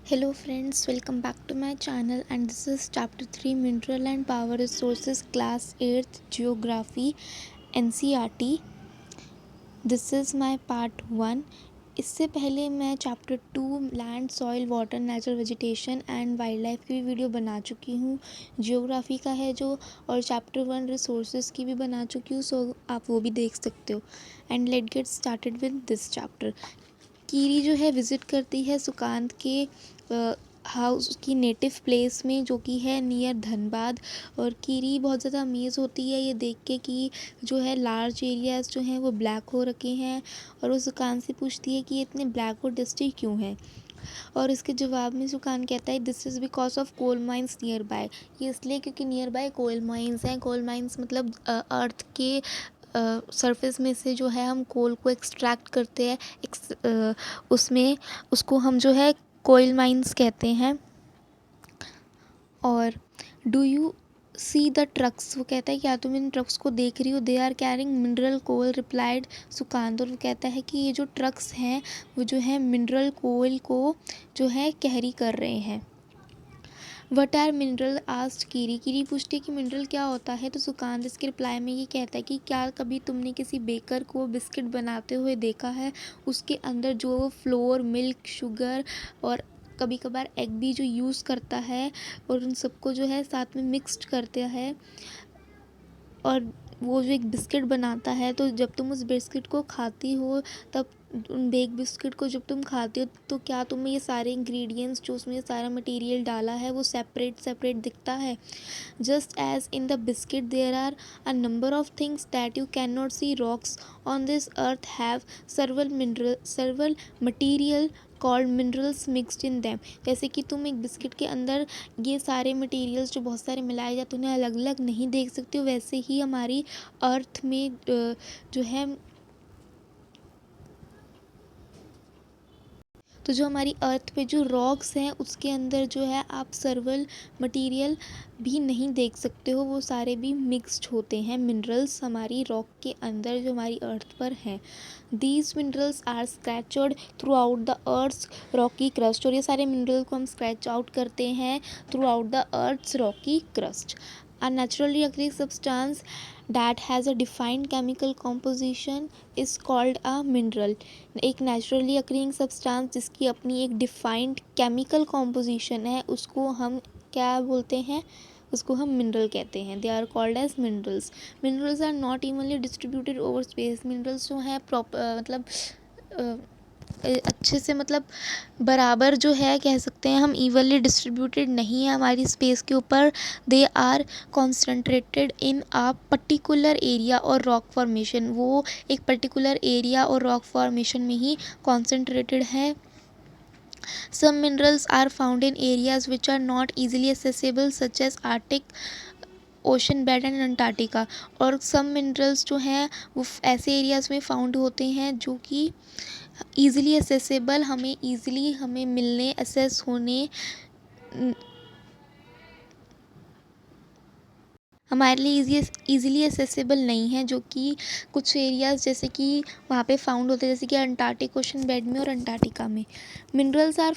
Hello friends, welcome back to my channel and this is chapter 3 Mineral and Power Resources class 8th Geography NCERT. This is my part 1. इससे पहले मैं chapter 2 land soil water natural vegetation and wild life की भी video बना चुकी हूँ. Geography का है जो, और चैप्टर 1 रिसोर्सेज की भी बना चुकी हूँ, सो आप वो भी देख सकते हो. And let get started with this chapter. कीरी जो है विज़िट करती है सुकांत के हाउस की नेटिव प्लेस में जो कि है नियर धनबाद. और कीरी बहुत ज़्यादा अमेज़ होती है ये देख के कि जो है लार्ज एरियाज़ जो हैं वो ब्लैक हो रखे हैं. और वो सुकांत से पूछती है कि ये इतने ब्लैक और डस्टी क्यों हैं. और इसके जवाब में सुकान कहता है this is because of coal mines nearby. ये इसलिए क्योंकि नियर बाय कोल माइंस हैं. कोल माइंस मतलब अर्थ के सरफेस में से जो है हम कोल को एक्सट्रैक्ट करते हैं. उसमें उसको हम जो है कोल माइंस कहते हैं. और do you see the trucks, वो कहता है क्या तुम इन ट्रक्स को देख रही हो. They are carrying mineral coal replied Sukant. और वो कहता है कि ये जो ट्रक्स हैं वो जो है मिनरल कोल को जो है कैरी कर रहे हैं. वट आर मिनरल आस्ट कीरी. कीरी पूछती है कि मिनरल क्या होता है. तो सुकांत इसके रिप्लाई में ये कहता है कि क्या कभी तुमने किसी बेकर को बिस्किट बनाते हुए देखा है. उसके अंदर जो फ्लोर, मिल्क, शुगर और कभी कभार एग भी जो यूज़ करता है और उन सबको जो है साथ में मिक्सड करता है और वो जो एक बिस्किट बनाता है. तो जब तुम उस बिस्किट को खाती हो तब बेक बिस्किट को जब तुम खाते हो तो क्या तुम्हें ये सारे इंग्रेडिएंट्स जो उसमें सारा मटेरियल डाला है वो सेपरेट सेपरेट दिखता है. Just as in the biscuit there are a number of things that you can not see. Rocks on this earth have several material called minerals mixed in them. जैसे कि तुम एक biscuit के अंदर ये सारे मटेरियल्स जो बहुत सारे मिलाए जाते हैं उन्हें अलग अलग नहीं देख सकते हो. वैसे ही हमारी अर्थ में जो है तो जो हमारी अर्थ पे जो रॉक्स हैं उसके अंदर जो है आप सर्वल मटेरियल भी नहीं देख सकते हो. वो सारे भी मिक्स्ड होते हैं मिनरल्स हमारी रॉक के अंदर जो हमारी अर्थ पर हैं. These minerals are scratched throughout the earth's rocky crust. और ये सारे मिनरल को हम स्क्रैच आउट करते हैं throughout the earth's rocky crust. A naturally occurring substance that has a defined chemical composition is called a mineral. एक naturally occurring substance जिसकी अपनी एक डिफाइंड केमिकल कॉम्पोजिशन है उसको हम क्या बोलते हैं, उसको हम मिनरल कहते हैं. They are called as minerals. Minerals are not evenly distributed over space. Minerals जो हैं मतलब अच्छे से मतलब बराबर जो है कह सकते हैं हम इवनली डिस्ट्रीब्यूटेड नहीं है हमारी स्पेस के ऊपर. They are concentrated in a particular area और रॉक फॉर्मेशन. वो एक पर्टिकुलर एरिया और रॉक फॉर्मेशन में ही कॉन्सेंट्रेटेड है. Some minerals are found in areas which are not easily accessible such as Arctic ocean bed and Antarctica. और सम minerals जो हैं वो ऐसे एरियाज़ में फाउंड होते हैं जो कि ईज़िली एसेसेबल हमें मिलने एसेस होने हमारे लिए ईज़िली एसेसेबल नहीं है. जो कि कुछ एरियाज़ जैसे कि वहाँ पे फाउंड होते हैं जैसे कि अंटार्कटिक ओशन बेड में और अंटार्कटिका में. Minerals are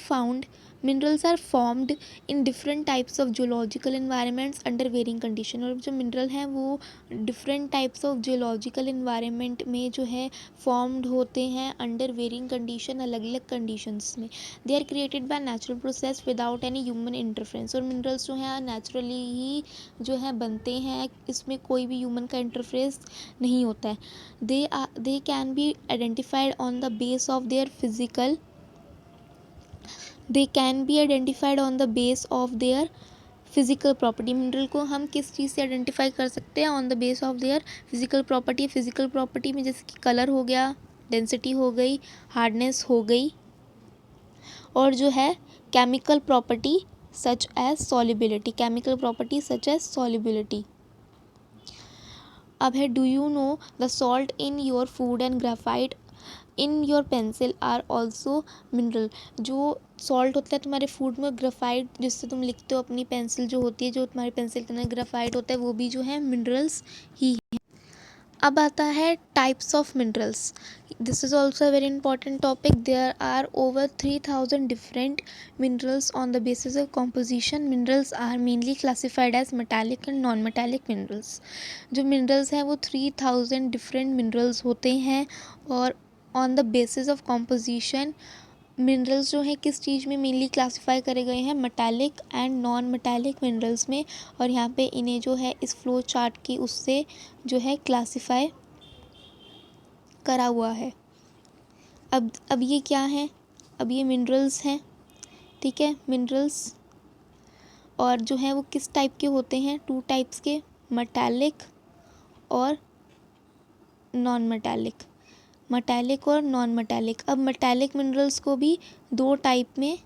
formed in different types of geological environments under varying condition. और जो मिनरल हैं वो different types of geological environment में जो है फॉर्म्ड होते हैं अंडर वेरिंग कंडीशन, अलग अलग कंडीशंस में. They are created by natural process without any human interference. और मिनरल्स जो हैं नेचुरली ही जो है बनते हैं, इसमें कोई भी ह्यूमन का इंटरफेरेंस नहीं होता है. They can be identified on the base of their physical physical property. Mineral को हम किस चीज़ से आइडेंटिफाई कर सकते हैं, on the base of their physical property. Physical property में जैसे कि कलर हो गया, डेंसिटी हो गई, हार्डनेस हो गई, और जो है chemical property such as solubility. अब है do you know the salt in your food and graphite in your pencil are also mineral. जो सॉल्ट होता है तुम्हारे फूड में, ग्राफाइट जिससे तुम लिखते हो अपनी पेंसिल जो होती है, जो तुम्हारी पेंसिल के अंदर ग्राफाइट होता है वो भी जो है मिनरल्स ही है. अब आता है types of minerals. this is also a very important topic. There are over 3000 different minerals. On the basis of composition, minerals are mainly classified as metallic and non metallic minerals. जो minerals हैं वो 3000 different minerals होते हैं, और on the basis of composition minerals जो हैं किस चीज़ में मेनली क्लासीफाई करे गए हैं, metallic and non metallic minerals में, और यहाँ पे इन्हें जो है इस फ्लो चार्ट की उससे जो है क्लासीफाई करा हुआ है। अब ये क्या है, अब ये मिनरल्स हैं, ठीक है, मिनरल्स, और जो है वो किस टाइप के होते हैं, 2 टाइप्स के, मेटालिक और नॉन मेटालिक, मेटालिक और नॉन मेटालिक। अब मेटालिक मिनरल्स को भी 2 टाइप में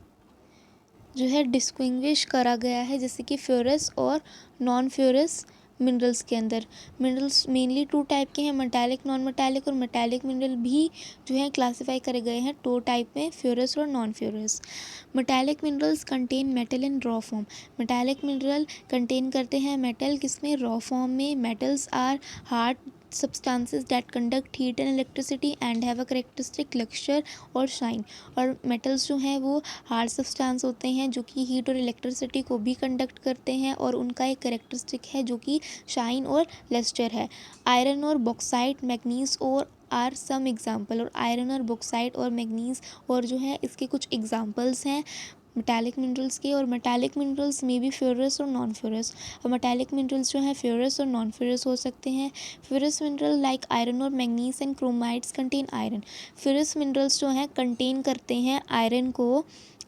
जो है डिस्टिंग्विश करा गया है, जैसे कि फ्यूरस और नॉन फ्यूरस मिनरल्स के अंदर। मिनरल्स मेनली 2 टाइप के हैं, मेटालिक नॉन मेटालिक, और मेटालिक मिनरल भी जो है क्लासीफाई करे गए हैं 2 टाइप में, फ्यूरस और non ferrous. Metallic minerals contain metal in raw form. Metallic mineral contain करते हैं मेटल, किसमें, रॉ फॉर्म में। Metals are hard substances that conduct heat and electricity and have a characteristic luster और shine। और metals जो हैं वो hard substance होते हैं जो कि हीट और इलेक्ट्रिसिटी को भी कंडक्ट करते हैं, और उनका एक करेक्टरिस्टिक है जो कि शाइन और लस्टर है। आयरन और बॉक्साइट, मैग्नीज और आर सम एग्जाम्पल। और आयरन और बॉक्साइट और मैग्नीज और जो है इसके कुछ एग्जाम्पल्स हैं मेटालिक मिनरल्स के। और मेटालिक मिनरल्स में भी फ्यूरस और नॉन फ्यूरस। और मेटालिक मिनरल्स जो हैं फ्यूरस और नॉन फ्यूरस हो सकते हैं। फ्यूरस मिनरल लाइक आयरन और manganese and chromites contain iron. Ferrous minerals जो हैं कंटेन करते हैं आयरन को,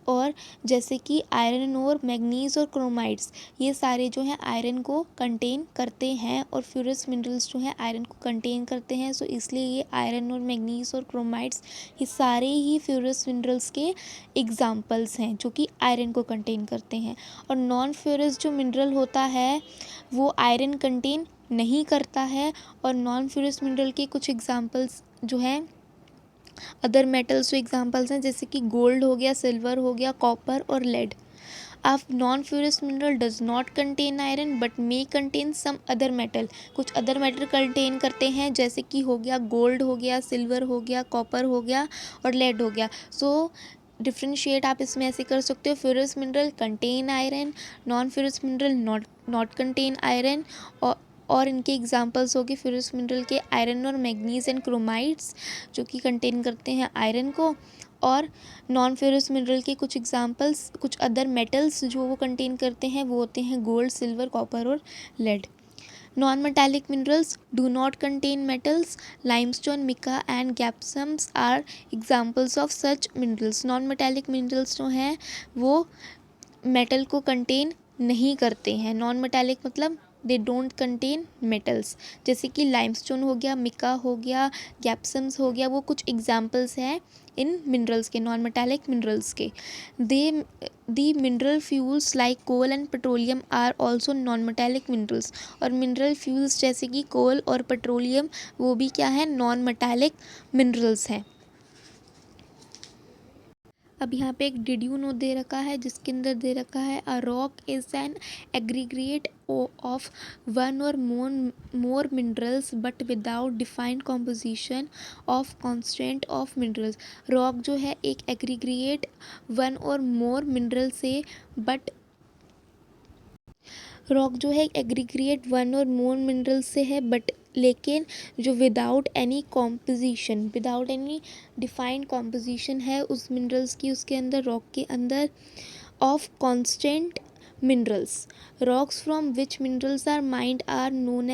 और जैसे कि आयरन और मैग्नीज और क्रोमाइड्स, ये सारे जो हैं आयरन को कंटेन करते हैं, और फ्यूरस मिनरल्स जो हैं आयरन को कंटेन करते हैं। सो इसलिए ये आयरन और मैग्नीज और क्रोमाइड्स ये सारे ही फ्यूरस मिनरल्स के एग्जाम्पल्स हैं जो कि आयरन को कंटेन करते हैं। और नॉन फ्यूरस जो मिनरल होता है वो आयरन कंटेन नहीं करता है। और नॉन फ्यूरस मिनरल के कुछ एग्जाम्पल्स जो हैं अदर मेटल्स जो एग्जांपल्स हैं, जैसे कि गोल्ड हो गया, सिल्वर हो गया, कॉपर और लेड। अब non ferrous mineral does not contain iron but may contain some other metal. कुछ अदर मेटल कंटेन करते हैं, जैसे कि हो गया गोल्ड हो गया, सिल्वर हो गया, कॉपर हो गया और लेड हो गया। सो डिफ्रेंशिएट आप इसमें ऐसे कर सकते हो, ferrous mineral contain iron, non ferrous mineral not contain iron. और इनके एग्जांपल्स होगी फ्यूरस मिनरल के आयरन और मैग्नीज एंड क्रोमाइड्स जो कि कंटेन करते हैं आयरन को। और नॉन फेरस मिनरल के कुछ एग्जांपल्स, कुछ अदर मेटल्स जो वो कंटेन करते हैं वो होते हैं गोल्ड, सिल्वर, कॉपर और lead. Non metallic minerals do not contain metals. Limestone, mica and gypsums are examples of such minerals. Non metallic minerals जो हैं वो मेटल को कंटेन नहीं करते हैं। नॉन मेटालिक मतलब दे डोंट कंटेन मेटल्स, जैसे कि लाइमस्टोन हो गया, मिका हो गया, गैप्सम्स हो गया, वो कुछ एग्जांपल्स हैं इन मिनरल्स के, नॉन मेटालिक मिनरल्स के। The mineral fuels like coal and petroleum are also non metallic minerals. और मिनरल फ्यूल्स जैसे कि कोल और पेट्रोलियम वो भी क्या है, नॉन मेटालिक मिनरल्स हैं। अब यहाँ पे एक डिड यू नो दे रखा है जिसके अंदर दे रखा है a rock is an aggregate of one or more minerals but without defined composition of constant of minerals. Rock जो है एक aggregate one or more mineral से, बट रॉक जो है एग्रीग्रेट वन और मोर मिनरल से है, बट लेकिन जो without any composition, without any defined composition है उस मिनरल्स की, उसके अंदर रॉक के अंदर, of constant minerals. Rocks from which minerals are mined are known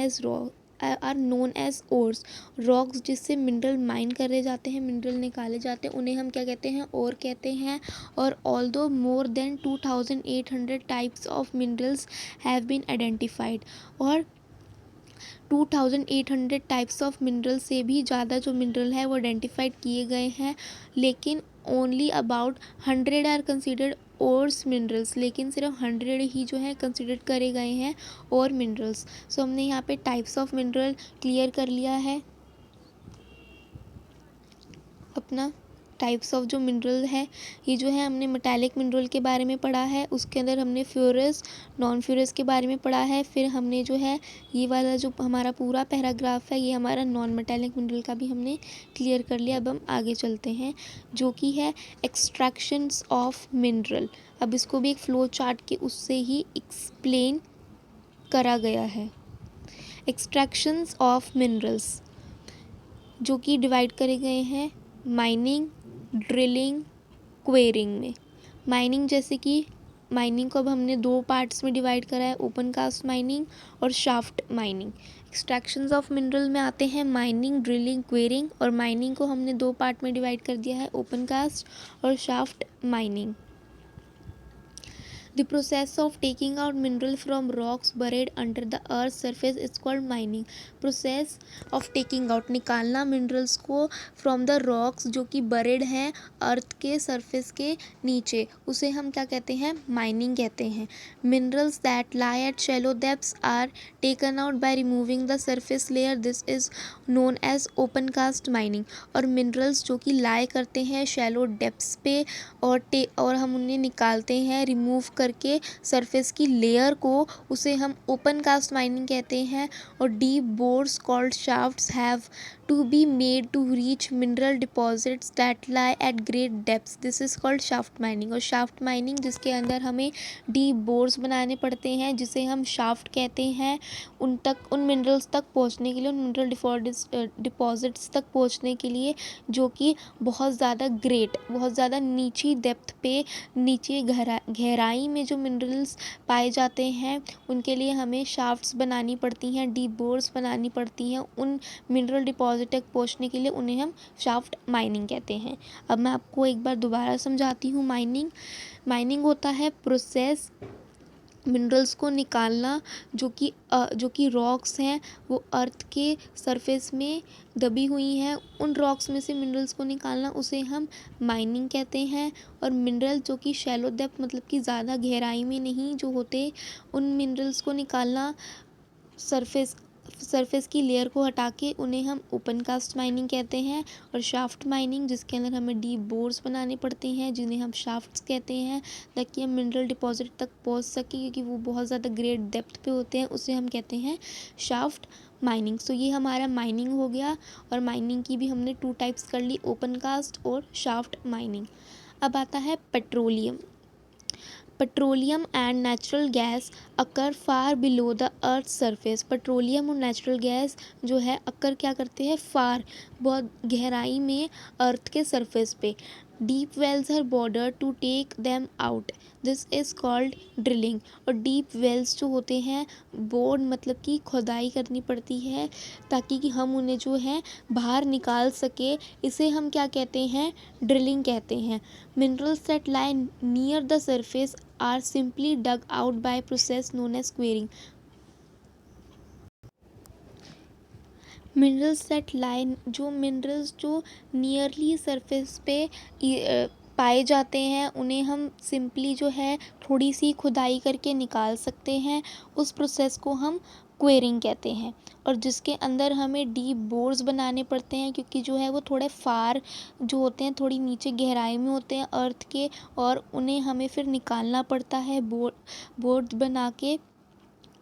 as ores. रॉक्स जिससे मिनरल माइन करे जाते हैं, मिनरल निकाले जाते हैं, उन्हें हम क्या कहते हैं, ओर कहते हैं। और although more than 2800 types of minerals have been identified. और 2800 टाइप्स ऑफ मिनरल से भी ज़्यादा जो मिनरल है वो आइडेंटिफाइड किए गए हैं, लेकिन only about 100 are considered ores minerals. लेकिन सिर्फ 100 ही जो है कंसिडर करे गए हैं और मिनरल्स। सो हमने यहाँ पे टाइप्स ऑफ मिनरल क्लियर कर लिया है अपना। टाइप्स ऑफ जो मिनरल है, ये जो है हमने मेटालिक मिनरल के बारे में पढ़ा है, उसके अंदर हमने फ्यूरस नॉन फ्यूरस के बारे में पढ़ा है। फिर हमने जो है ये वाला जो हमारा पूरा पैराग्राफ है, ये हमारा नॉन मेटालिक मिनरल का भी हमने क्लियर कर लिया। अब हम आगे चलते हैं, जो कि है एक्सट्रैक्शंस ऑफ मिनरल। अब इसको भी एक फ्लो चार्ट के उससे ही एक्सप्लेन करा गया है। एक्सट्रैक्शंस ऑफ मिनरल्स जो कि डिवाइड करे गए हैं माइनिंग, ड्रिलिंग, क्वेरिंग में। माइनिंग जैसे कि माइनिंग को अब हमने दो पार्ट्स में डिवाइड करा है, ओपन कास्ट माइनिंग और shaft mining. Extractions of mineral में आते हैं माइनिंग, ड्रिलिंग, क्वेरिंग, और माइनिंग को हमने दो पार्ट में डिवाइड कर दिया है, ओपन कास्ट और shaft mining. The process of taking out mineral from rocks buried under the earth's surface is called mining. Process of taking out, निकालना minerals को from the rocks जो कि buried हैं अर्थ के surface के नीचे, उसे हम क्या कहते हैं? mining कहते हैं। Minerals that lie at shallow depths are taken out by removing the surface layer. This is known as open cast mining. और minerals जो कि lie करते हैं shallow depths पे और हम उन्हें निकालते हैं रिमूव करके सरफेस की लेयर को, उसे हम ओपन कास्ट माइनिंग कहते हैं। और deep bores called shafts have to be made to reach mineral deposits that lie at great depths, this is called shaft mining. और शाफ्ट माइनिंग जिसके अंदर हमें डीप बोर्स बनाने पड़ते हैं, जिसे हम शाफ्ट कहते हैं, उन मिनरल्स तक पहुंचने के लिए, उन मिनरल डिपॉजिट्स तक पहुंचने के लिए, जो कि बहुत ज़्यादा नीची डेप्थ पे, नीचे गहराई में जो मिनरल्स पाए जाते हैं, उनके लिए हमें शाफ्ट्स बनानी पड़ती हैं, डीप बोर्स बनानी पड़ती हैं। उन मिनरल डिपॉजिट तक पहुंचने के लिए उन्हें हम शाफ्ट माइनिंग कहते हैं। अब मैं आपको एक बार दोबारा समझाती हूँ। माइनिंग होता है प्रोसेस मिनरल्स को निकालना, जो कि रॉक्स हैं, वो अर्थ के सरफेस में दबी हुई हैं, उन रॉक्स में से मिनरल्स को निकालना, उसे हम माइनिंग कहते हैं। और मिनरल जो कि शैलो डेप्थ मतलब कि ज़्यादा गहराई में नहीं जो होते, उन मिनरल्स को निकालना, सरफेस की लेयर को हटा के, उन्हें हम ओपन कास्ट माइनिंग कहते हैं। और शाफ्ट माइनिंग जिसके अंदर हमें डीप बोर्स बनाने पड़ते हैं, जिन्हें हम शाफ्ट्स कहते हैं, ताकि हम मिनरल डिपॉजिट तक पहुंच सकें, क्योंकि वो बहुत ज़्यादा ग्रेट डेप्थ पे होते हैं, उसे हम कहते हैं शाफ्ट माइनिंग। सो ये हमारा माइनिंग हो गया, और माइनिंग की भी हमने 2 टाइप्स कर ली, ओपन कास्ट और शाफ्ट माइनिंग। अब आता है petroleum and natural gas occur far below the earth surface. Petroleum और नेचुरल गैस जो है अकर क्या करते हैं? फार, बहुत गहराई में अर्थ के सरफेस पे। Deep wells are bored to take them out, this is called drilling. और डीप वेल्स जो होते हैं, बोर्ड मतलब कि खुदाई करनी पड़ती है ताकि कि हम उन्हें जो है बाहर निकाल सके, इसे हम क्या कहते हैं? ड्रिलिंग कहते हैं। Minerals that lie near the surface are simply dug out by process known as quarrying. Minerals जो नियरली सरफेस पे पाए जाते हैं, उन्हें हम सिंपली जो है थोड़ी सी खुदाई करके निकाल सकते हैं, उस प्रोसेस को हम क्वेरिंग कहते हैं। और जिसके अंदर हमें डीप बोर्स बनाने पड़ते हैं, क्योंकि जो है वो थोड़े फार जो होते हैं, थोड़ी नीचे गहराई में होते हैं अर्थ के, और उन्हें हमें फिर निकालना पड़ता है बोर्ड बना के,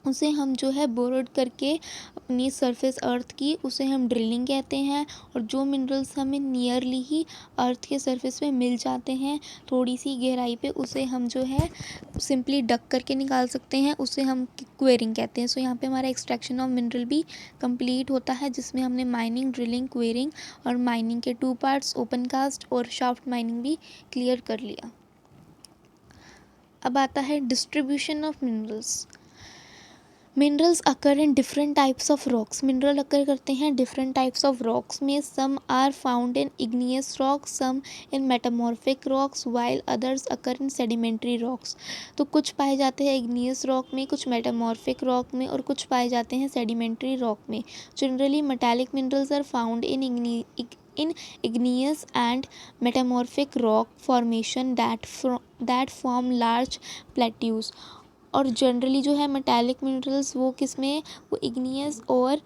उसे हम जो है बोर्ड करके अपनी सरफेस अर्थ की, उसे हम ड्रिलिंग कहते हैं। और जो मिनरल्स हमें नियरली ही अर्थ के सरफेस पे मिल जाते हैं थोड़ी सी गहराई पे, उसे हम जो है सिंपली डक करके निकाल सकते हैं, उसे हम क्वेरिंग कहते हैं। सो यहाँ पे हमारा एक्सट्रैक्शन ऑफ मिनरल भी कंप्लीट होता है, जिसमें हमने माइनिंग, ड्रिलिंग, क्वेरिंग और माइनिंग के 2 पार्ट्स ओपन कास्ट और शाफ्ट माइनिंग भी क्लियर कर लिया। अब आता है distribution of minerals. Minerals occur in different types of rocks. Mineral occur करते हैं डिफरेंट टाइप्स ऑफ रॉक्स में। Some are found in igneous rocks, some in metamorphic rocks, while others occur in sedimentary rocks. तो कुछ पाए जाते हैं igneous rock में, कुछ मेटामॉर्फिक रॉक में, और कुछ पाए जाते हैं सेडिमेंट्री रॉक में। Generally metallic minerals are found in igneous and metamorphic rock formation that form large plateaus। और जनरली जो है मेटालिक मिनरल्स वो किस में, वो इग्नियस और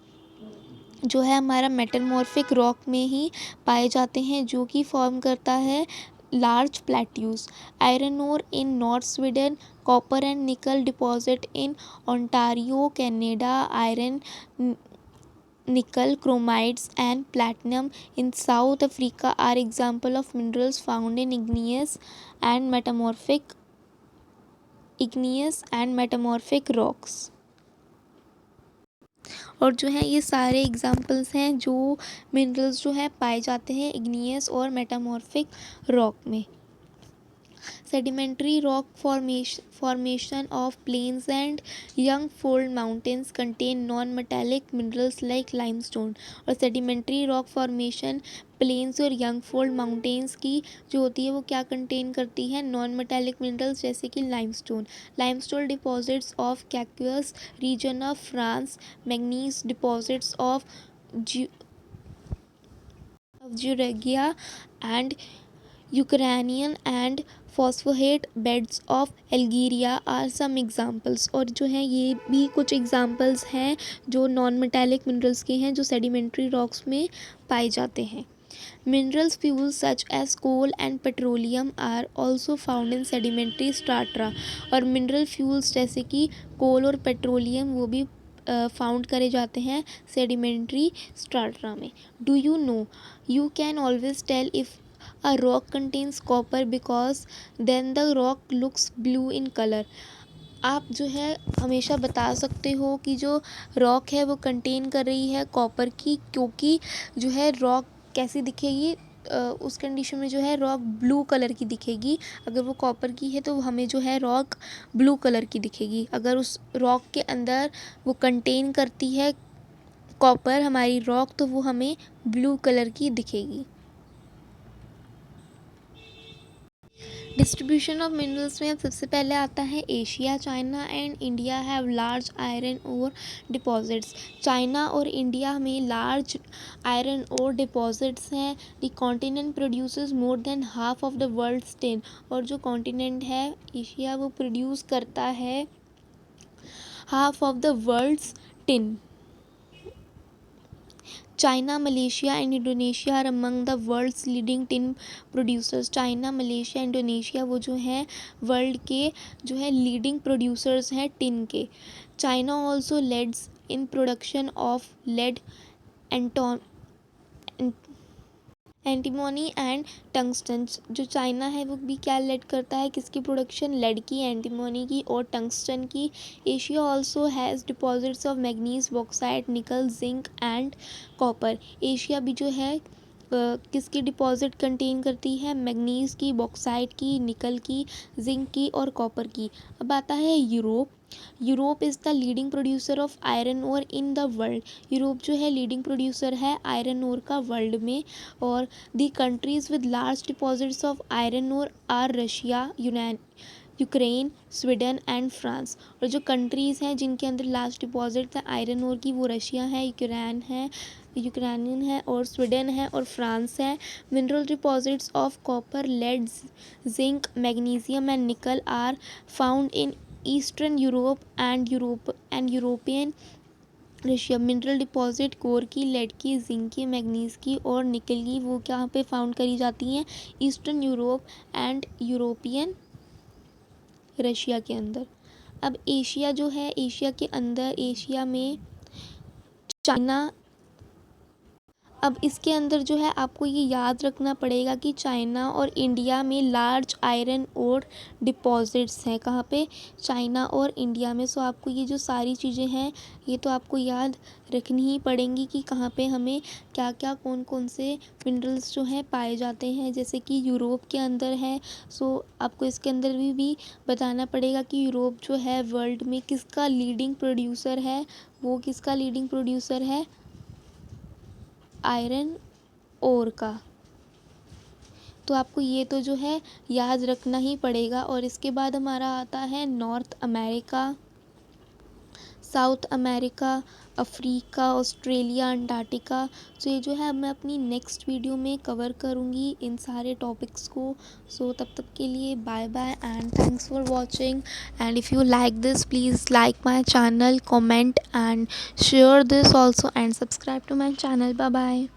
जो है हमारा मेटामॉर्फिक रॉक में ही पाए जाते हैं, जो कि फॉर्म करता है large plateaus. Iron ore in north Sweden, copper and nickel deposit in Ontario Canada, iron, nickel, chromides and platinum in South Africa are example of minerals found in igneous and metamorphic rocks। और जो है ये सारे examples हैं जो minerals जो है पाए जाते हैं इग्नियस और मेटामॉर्फिक रॉक में। Sedimentary rock formation of plains and young fold mountains contain non-metallic minerals like limestone। और sedimentary rock formation प्लेन्स और यंग फोल्ड माउंटेन्स की जो होती है वो क्या कंटेन करती है, नॉन मेटालिक मिनरल्स जैसे कि limestone. Limestone deposits of Caucasus region of France, manganese deposits of Georgia and Ukrainian and phosphate beds of Algeria are some examples. और जो है ये भी कुछ एग्जाम्पल्स हैं जो नॉन मेटालिक मिनरल्स के हैं जो सेडिमेंट्री रॉक्स में पाए जाते हैं। Minerals fuels such as coal and petroleum are also found in sedimentary strata. और मिनरल फ्यूल्स जैसे कि कोल और पेट्रोलियम वो भी फाउंड करे जाते हैं सेडिमेंट्री स्ट्राटा में। Do you know you can always tell if a rock contains copper because then the rock looks blue in color। आप जो है हमेशा बता सकते हो कि जो रॉक है वो कंटेन कर रही है कॉपर की, क्योंकि जो है रॉक कैसी दिखेगी, उस कंडीशन में जो है रॉक ब्लू कलर की दिखेगी। अगर वो कॉपर की है तो हमें जो है रॉक ब्लू कलर की दिखेगी। अगर उस रॉक के अंदर वो कंटेन करती है कॉपर हमारी रॉक तो वो हमें ब्लू कलर की दिखेगी। डिस्ट्रीब्यूशन ऑफ मिनरल्स में अब सबसे पहले आता है Asia. China and India have large iron ore deposits. China और इंडिया में लार्ज आयरन ओर डिपॉजिट्स हैं। The continent produces more than half of the world's tin. और जो कॉन्टिनेंट है एशिया वो प्रोड्यूस करता है half of the world's tin. China, Malaysia and Indonesia are among the world's leading tin producers. China, Malaysia, Indonesia वो जो हैं world के जो है लीडिंग प्रोड्यूसर्स हैं टिन के। China also leads in production of lead, anton antimony and tungsten. जो China है वो भी क्या लेड करता है, किसकी प्रोडक्शन, लेड की, एंटीमोनी की और टंगस्टन की। Asia also has deposits of manganese, bauxite, निकल, जिंक एंड कॉपर। एशिया भी जो है किसकी डिपॉजिट कंटेन करती है, मैग्नीज की, बॉक्साइट की, निकल की, जिंक की और कॉपर की। अब आता है Europe. Europe is the leading producer of iron ore in the world. Europe जो है लीडिंग प्रोड्यूसर है आयरन ओर का वर्ल्ड में। और the countries with large deposits of iron ore are Russia, Ukraine, Sweden and France. और जो countries हैं जिनके अंदर लार्ज डिपॉजिट है आयरन ओर की वो रशिया है, यूक्रेनियन है और स्वीडन है और फ्रांस है। Mineral deposits of copper, lead, zinc, magnesium and nickel are found in eastern Europe and European Russia. Mineral deposit कोर की, लेड की, जिंक की, मैग्नीज की और निकल की वो कहाँ पे फाउंड करी जाती हैं, eastern Europe and European Russia के अंदर। अब एशिया जो है एशिया के अंदर एशिया में चाइना। अब इसके अंदर जो है आपको ये याद रखना पड़ेगा कि चाइना और इंडिया में लार्ज आयरन और डिपॉजिट्स हैं। कहाँ पे, चाइना और इंडिया में। सो आपको ये जो सारी चीज़ें हैं ये तो आपको याद रखनी ही पड़ेंगी कि कहाँ पे हमें क्या क्या कौन कौन से मिनरल्स जो हैं पाए जाते हैं। जैसे कि यूरोप के अंदर है, सो आपको इसके अंदर भी बताना पड़ेगा कि यूरोप जो है वर्ल्ड में किसका लीडिंग प्रोड्यूसर है। वो किसका लीडिंग प्रोड्यूसर है, आयरन ओर का। तो आपको ये तो जो है याद रखना ही पड़ेगा। और इसके बाद हमारा आता है North America. South America, Africa, Australia, Antarctica. So ये जो है अब मैं अपनी नेक्स्ट वीडियो में कवर करूँगी इन सारे टॉपिक्स को। सो तब तक के लिए bye bye and thanks for watching. And if you like this please like my channel, comment and share this also and subscribe to my channel. Bye bye.